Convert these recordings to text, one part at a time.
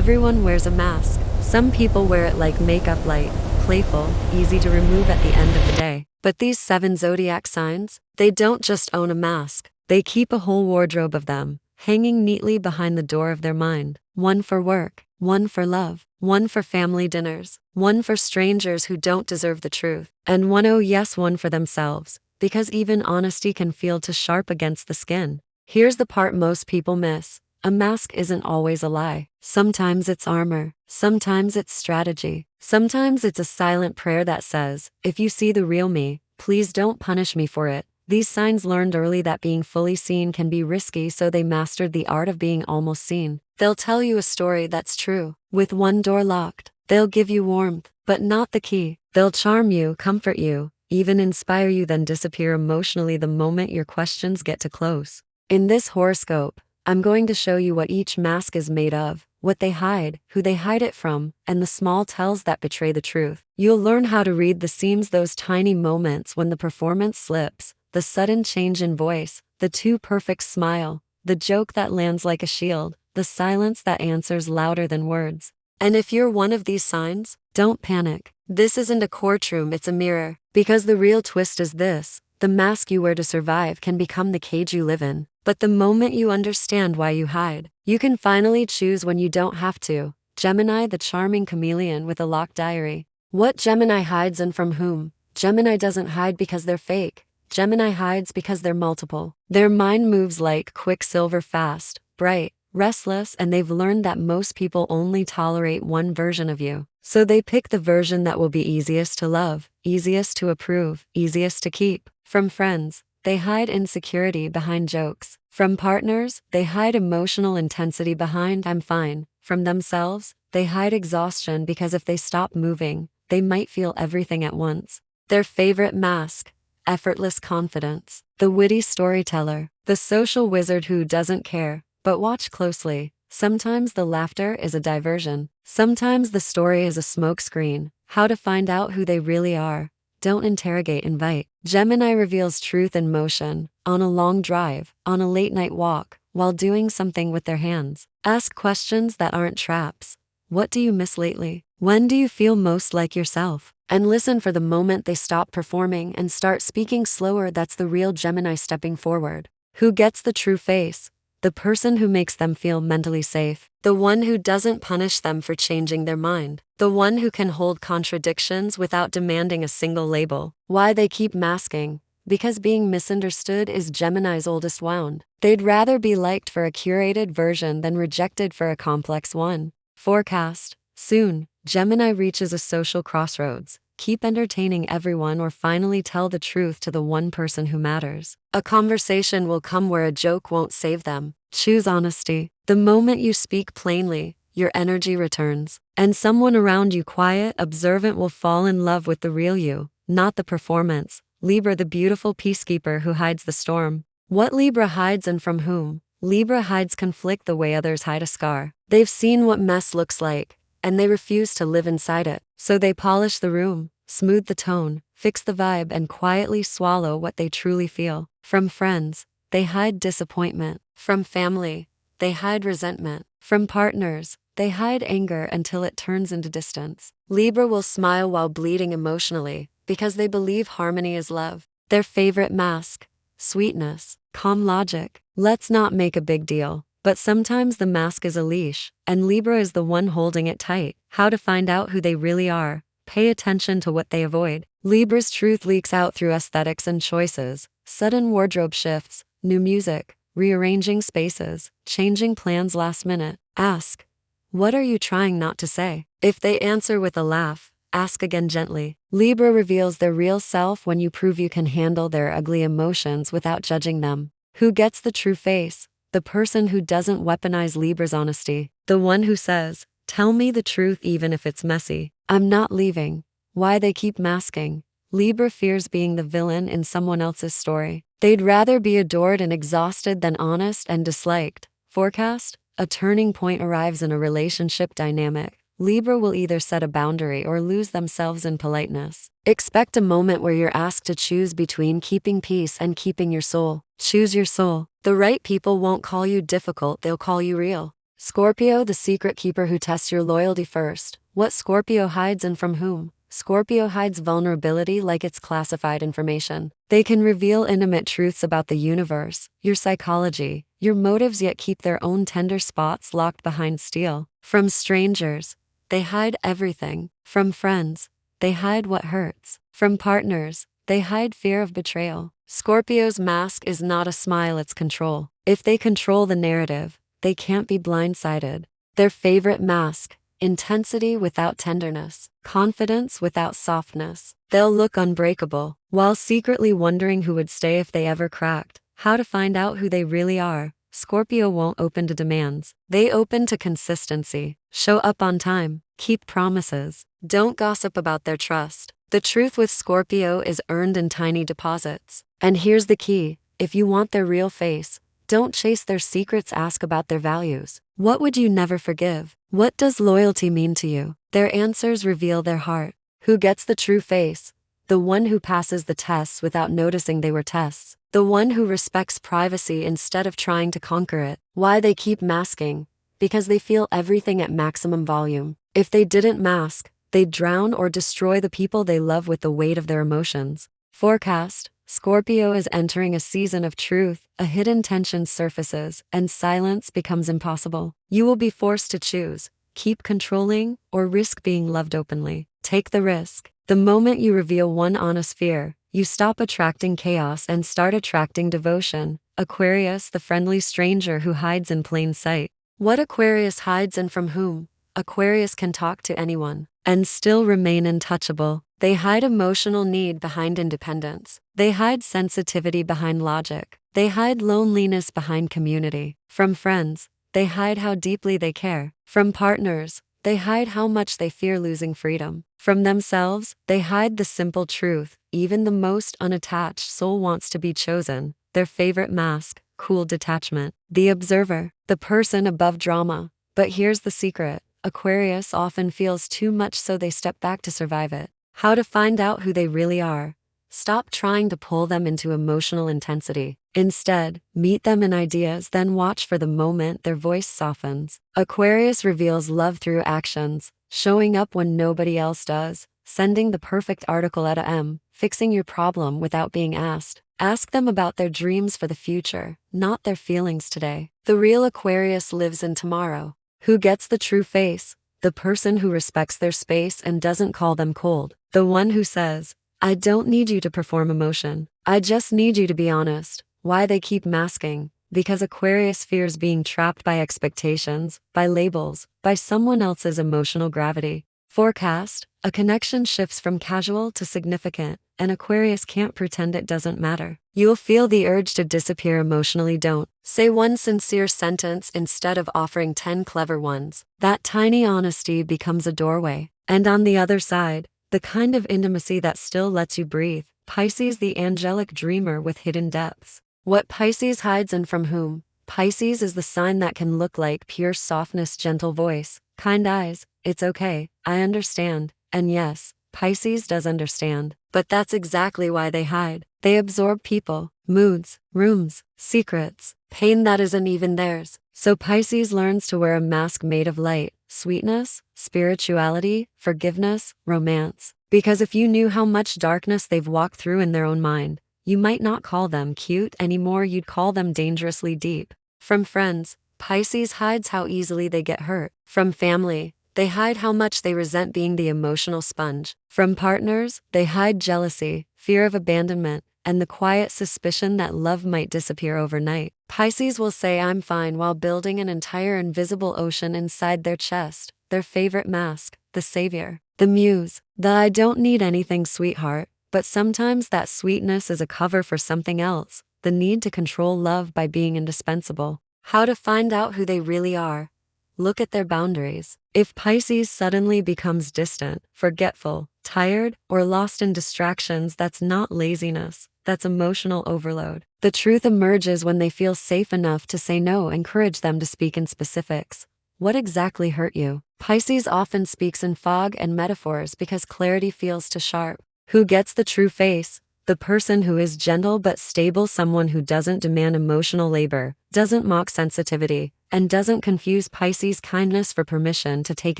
Everyone wears a mask. Some people wear it like makeup, light, playful, easy to remove at the end of the day. But these 7 zodiac signs, they don't just own a mask. They keep a whole wardrobe of them, hanging neatly behind the door of their mind. One for work, one for love, one for family dinners, one for strangers who don't deserve the truth, and one, oh yes, one for themselves, because even honesty can feel too sharp against the skin. Here's the part most people miss. A mask isn't always a lie. Sometimes it's armor. Sometimes it's strategy. Sometimes it's a silent prayer that says, if you see the real me, please don't punish me for it. These signs learned early that being fully seen can be risky, so they mastered the art of being almost seen. They'll tell you a story that's true. With one door locked, they'll give you warmth, but not the key. They'll charm you, comfort you, even inspire you, then disappear emotionally the moment your questions get too close. In this horoscope, I'm going to show you what each mask is made of, what they hide, who they hide it from, and the small tells that betray the truth. You'll learn how to read the seams, those tiny moments when the performance slips, the sudden change in voice, the too perfect smile, the joke that lands like a shield, the silence that answers louder than words. And if you're one of these signs, don't panic. This isn't a courtroom, it's a mirror. Because the real twist is this: the mask you wear to survive can become the cage you live in. But the moment you understand why you hide, you can finally choose when you don't have to. Gemini, the charming chameleon with a locked diary. What Gemini hides and from whom? Gemini doesn't hide because they're fake. Gemini hides because they're multiple. Their mind moves like quicksilver, fast, bright, restless, and they've learned that most people only tolerate one version of you. So they pick the version that will be easiest to love, easiest to approve, easiest to keep. From friends, they hide insecurity behind jokes. From partners, they hide emotional intensity behind "I'm fine." From themselves, they hide exhaustion because if they stop moving, they might feel everything at once. Their favorite mask: effortless confidence. The witty storyteller, the social wizard who doesn't care. But watch closely. Sometimes the laughter is a diversion. Sometimes the story is a smokescreen. How to find out who they really are? Don't interrogate, invite. Gemini reveals truth in motion, on a long drive, on a late night walk, while doing something with their hands. Ask questions that aren't traps. What do you miss lately? When do you feel most like yourself? And listen for the moment they stop performing and start speaking slower. That's the real Gemini stepping forward. Who gets the true face? The person who makes them feel mentally safe. The one who doesn't punish them for changing their mind. The one who can hold contradictions without demanding a single label. Why they keep masking? Because being misunderstood is Gemini's oldest wound. They'd rather be liked for a curated version than rejected for a complex one. Forecast: soon, Gemini reaches a social crossroads. Keep entertaining everyone or finally tell the truth to the one person who matters. A conversation will come where a joke won't save them. Choose honesty. The moment you speak plainly, your energy returns. And someone around you, quiet, observant, will fall in love with the real you, not the performance. Libra, the beautiful peacekeeper who hides the storm. What Libra hides and from whom? Libra hides conflict the way others hide a scar. They've seen what mess looks like, and they refuse to live inside it. So they polish the room, smooth the tone, fix the vibe, and quietly swallow what they truly feel. From friends, they hide disappointment. From family, they hide resentment. From partners, they hide anger until it turns into distance. Libra will smile while bleeding emotionally, because they believe harmony is love. Their favorite mask: sweetness, calm logic. Let's not make a big deal. But sometimes the mask is a leash, and Libra is the one holding it tight. How to find out who they really are? Pay attention to what they avoid. Libra's truth leaks out through aesthetics and choices. Sudden wardrobe shifts, new music, rearranging spaces, changing plans last minute. Ask, what are you trying not to say? If they answer with a laugh, ask again gently. Libra reveals their real self when you prove you can handle their ugly emotions without judging them. Who gets the true face? The person who doesn't weaponize Libra's honesty. The one who says, tell me the truth even if it's messy. I'm not leaving. Why they keep masking? Libra fears being the villain in someone else's story. They'd rather be adored and exhausted than honest and disliked. Forecast: a turning point arrives in a relationship dynamic. Libra will either set a boundary or lose themselves in politeness. Expect a moment where you're asked to choose between keeping peace and keeping your soul. Choose your soul. The right people won't call you difficult, they'll call you real. Scorpio, the secret keeper who tests your loyalty first. What Scorpio hides and from whom? Scorpio hides vulnerability like it's classified information. They can reveal intimate truths about the universe, your psychology, your motives, yet keep their own tender spots locked behind steel. From strangers, they hide everything. From friends, they hide what hurts. From partners, they hide fear of betrayal. Scorpio's mask is not a smile, it's control. If they control the narrative, they can't be blindsided. Their favorite mask: intensity without tenderness, confidence without softness. They'll look unbreakable, while secretly wondering who would stay if they ever cracked. How to find out who they really are? Scorpio won't open to demands. They open to consistency. Show up on time. Keep promises. Don't gossip about their trust. The truth with Scorpio is earned in tiny deposits. And here's the key: if you want their real face, don't chase their secrets, ask about their values. What would you never forgive? What does loyalty mean to you? Their answers reveal their heart. Who gets the true face? The one who passes the tests without noticing they were tests. The one who respects privacy instead of trying to conquer it. Why they keep masking? Because they feel everything at maximum volume. If they didn't mask, they'd drown or destroy the people they love with the weight of their emotions. Forecast: Scorpio is entering a season of truth. A hidden tension surfaces, and silence becomes impossible. You will be forced to choose: keep controlling or risk being loved openly. Take the risk. The moment you reveal one honest fear, you stop attracting chaos and start attracting devotion. Aquarius, the friendly stranger who hides in plain sight. What Aquarius hides and from whom? Aquarius can talk to anyone and still remain untouchable. They hide emotional need behind independence. They hide sensitivity behind logic. They hide loneliness behind community. From friends, they hide how deeply they care. From partners, they hide how much they fear losing freedom. From themselves, they hide the simple truth: even the most unattached soul wants to be chosen. Their favorite mask: cool detachment. The observer, the person above drama. But here's the secret: Aquarius often feels too much, so they step back to survive it. How to find out who they really are? Stop trying to pull them into emotional intensity. Instead, meet them in ideas, then watch for the moment their voice softens. Aquarius reveals love through actions, showing up when nobody else does, sending the perfect article at a.m., fixing your problem without being asked. Ask them about their dreams for the future, not their feelings today. The real Aquarius lives in tomorrow. Who gets the true face? The person who respects their space and doesn't call them cold. The one who says, "I don't need you to perform emotion. I just need you to be honest." Why they keep masking? Because Aquarius fears being trapped by expectations, by labels, by someone else's emotional gravity. Forecast: a connection shifts from casual to significant, and Aquarius can't pretend it doesn't matter. You'll feel the urge to disappear emotionally. Don't say one sincere sentence instead of offering 10 clever ones. That tiny honesty becomes a doorway. And on the other side, the kind of intimacy that still lets you breathe. Pisces, the angelic dreamer with hidden depths. What Pisces hides and from whom? Pisces is the sign that can look like pure softness, gentle voice, kind eyes. It's okay, I understand. And yes, Pisces does understand. But that's exactly why they hide. They absorb people, moods, rooms, secrets, pain that isn't even theirs. So Pisces learns to wear a mask made of light, sweetness, spirituality, forgiveness, romance. Because if you knew how much darkness they've walked through in their own mind, you might not call them cute anymore, you'd call them dangerously deep. From friends, Pisces hides how easily they get hurt. From family, they hide how much they resent being the emotional sponge. From partners, they hide jealousy, fear of abandonment, and the quiet suspicion that love might disappear overnight. Pisces will say "I'm fine" while building an entire invisible ocean inside their chest. Their favorite mask: the savior, the muse, the "I don't need anything" sweetheart. But sometimes that sweetness is a cover for something else: the need to control love by being indispensable. How to find out who they really are? Look at their boundaries. If Pisces suddenly becomes distant, forgetful, tired, or lost in distractions, that's not laziness, that's emotional overload. The truth emerges when they feel safe enough to say no. Encourage them to speak in specifics. What exactly hurt you? Pisces often speaks in fog and metaphors because clarity feels too sharp. Who gets the true face? The person who is gentle but stable, someone who doesn't demand emotional labor, doesn't mock sensitivity, and doesn't confuse Pisces' kindness for permission to take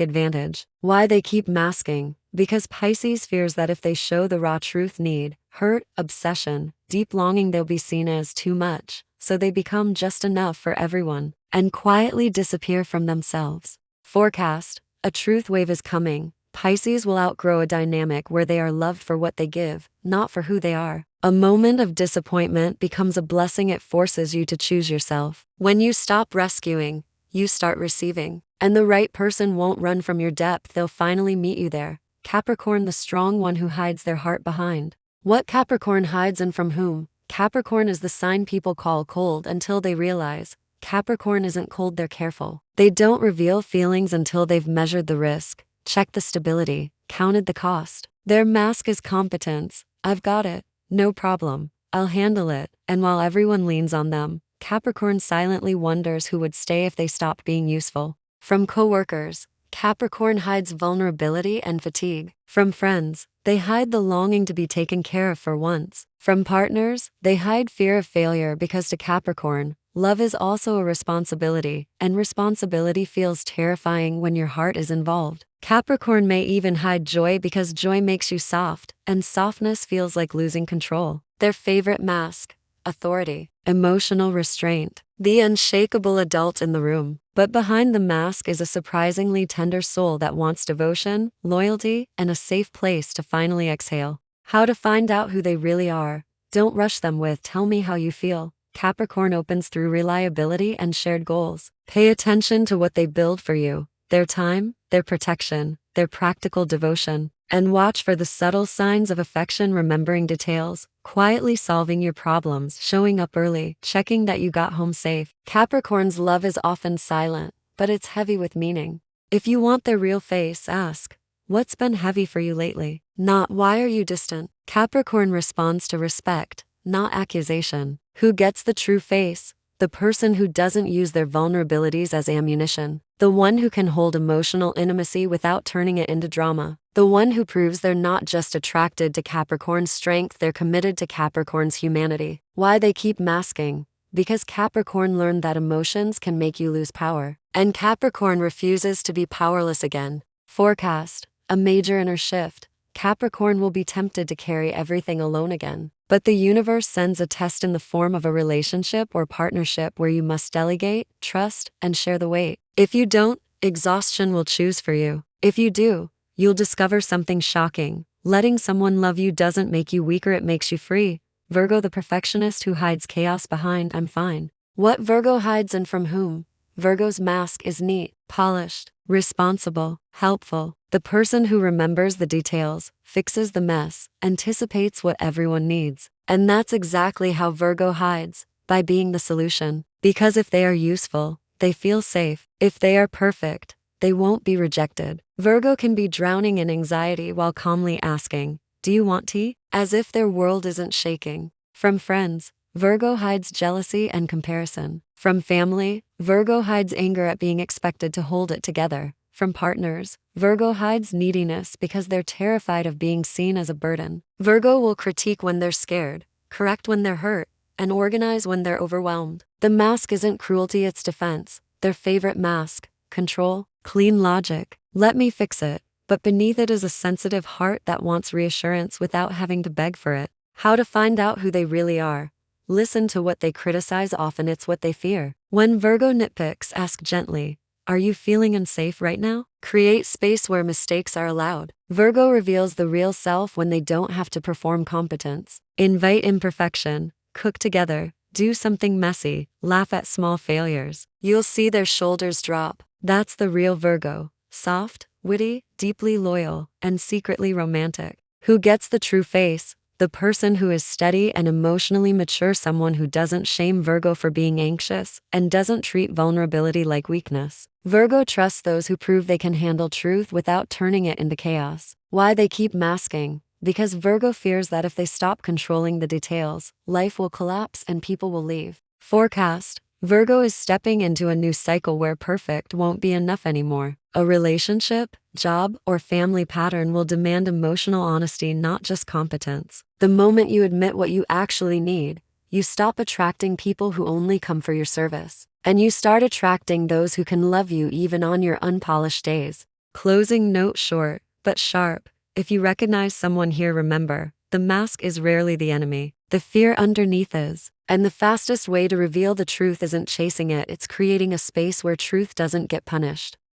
advantage. Why they keep masking? Because Pisces fears that if they show the raw truth, need, hurt, obsession, deep longing, they'll be seen as too much, so they become just enough for everyone and quietly disappear from themselves. Forecast: a truth wave is coming. Pisces will outgrow a dynamic where they are loved for what they give, not for who they are. A moment of disappointment becomes a blessing. It forces you to choose yourself. When you stop rescuing, you start receiving. And the right person won't run from your depth, they'll finally meet you there. Capricorn, the strong one who hides their heart behind. What Capricorn hides and from whom? Capricorn is the sign people call cold until they realize Capricorn isn't cold, they're careful. They don't reveal feelings until they've measured the risk, checked the stability, counted the cost. Their mask is competence. I've got it. No problem. I'll handle it. And while everyone leans on them, Capricorn silently wonders who would stay if they stopped being useful. From coworkers, Capricorn hides vulnerability and fatigue. From friends, they hide the longing to be taken care of for once. From partners, they hide fear of failure because to Capricorn, love is also a responsibility, and responsibility feels terrifying when your heart is involved. Capricorn may even hide joy because joy makes you soft, and softness feels like losing control. Their favorite mask: authority, emotional restraint, the unshakable adult in the room. But behind the mask is a surprisingly tender soul that wants devotion, loyalty, and a safe place to finally exhale. How to find out who they really are? Don't rush them with "tell me how you feel." Capricorn opens through reliability and shared goals. Pay attention to what they build for you: their time, their protection, their practical devotion. And watch for the subtle signs of affection: remembering details, quietly solving your problems, showing up early, checking that you got home safe. Capricorn's love is often silent, but it's heavy with meaning. If you want their real face, ask, "What's been heavy for you lately?" Not "Why are you distant?" Capricorn responds to respect, not accusation. Who gets the true face? The person who doesn't use their vulnerabilities as ammunition. The one who can hold emotional intimacy without turning it into drama. The one who proves they're not just attracted to Capricorn's strength, they're committed to Capricorn's humanity. Why they keep masking? Because Capricorn learned that emotions can make you lose power. And Capricorn refuses to be powerless again. Forecast: a major inner shift. Capricorn will be tempted to carry everything alone again. But the universe sends a test in the form of a relationship or partnership where you must delegate, trust, and share the weight. If you don't, exhaustion will choose for you. If you do, you'll discover something shocking. Letting someone love you doesn't make you weaker, it makes you free. Virgo, the perfectionist who hides chaos behind "I'm fine." What Virgo hides and from whom? Virgo's mask is neat, polished, responsible, helpful. The person who remembers the details, fixes the mess, anticipates what everyone needs. And that's exactly how Virgo hides, by being the solution. Because if they are useful, they feel safe. If they are perfect, they won't be rejected. Virgo can be drowning in anxiety while calmly asking, "Do you want tea?" as if their world isn't shaking. From friends, Virgo hides jealousy and comparison. From family, Virgo hides anger at being expected to hold it together. From partners, Virgo hides neediness because they're terrified of being seen as a burden. Virgo will critique when they're scared, correct when they're hurt, and organize when they're overwhelmed. The mask isn't cruelty, it's defense. Their favorite mask: control, clean logic, "let me fix it." But beneath it is a sensitive heart that wants reassurance without having to beg for it. How to find out who they really are? Listen to what they criticize, often it's what they fear. When Virgo nitpicks, ask gently, "Are you feeling unsafe right now?" Create space where mistakes are allowed. Virgo reveals the real self when they don't have to perform competence. Invite imperfection, cook together, do something messy, laugh at small failures. You'll see their shoulders drop. That's the real Virgo: soft, witty, deeply loyal, and secretly romantic. Who gets the true face? The person who is steady and emotionally mature, someone who doesn't shame Virgo for being anxious and doesn't treat vulnerability like weakness. Virgo trusts those who prove they can handle truth without turning it into chaos. Why they keep masking? Because Virgo fears that if they stop controlling the details, life will collapse and people will leave. Forecast: Virgo is stepping into a new cycle where perfect won't be enough anymore. A relationship, job, or family pattern will demand emotional honesty, not just competence. The moment you admit what you actually need, you stop attracting people who only come for your service. and you start attracting those who can love you even on your unpolished days. Closing note: short, but sharp. If you recognize someone here, remember, the mask is rarely the enemy. The fear underneath is. And the fastest way to reveal the truth isn't chasing it, it's creating a space where truth doesn't get punished.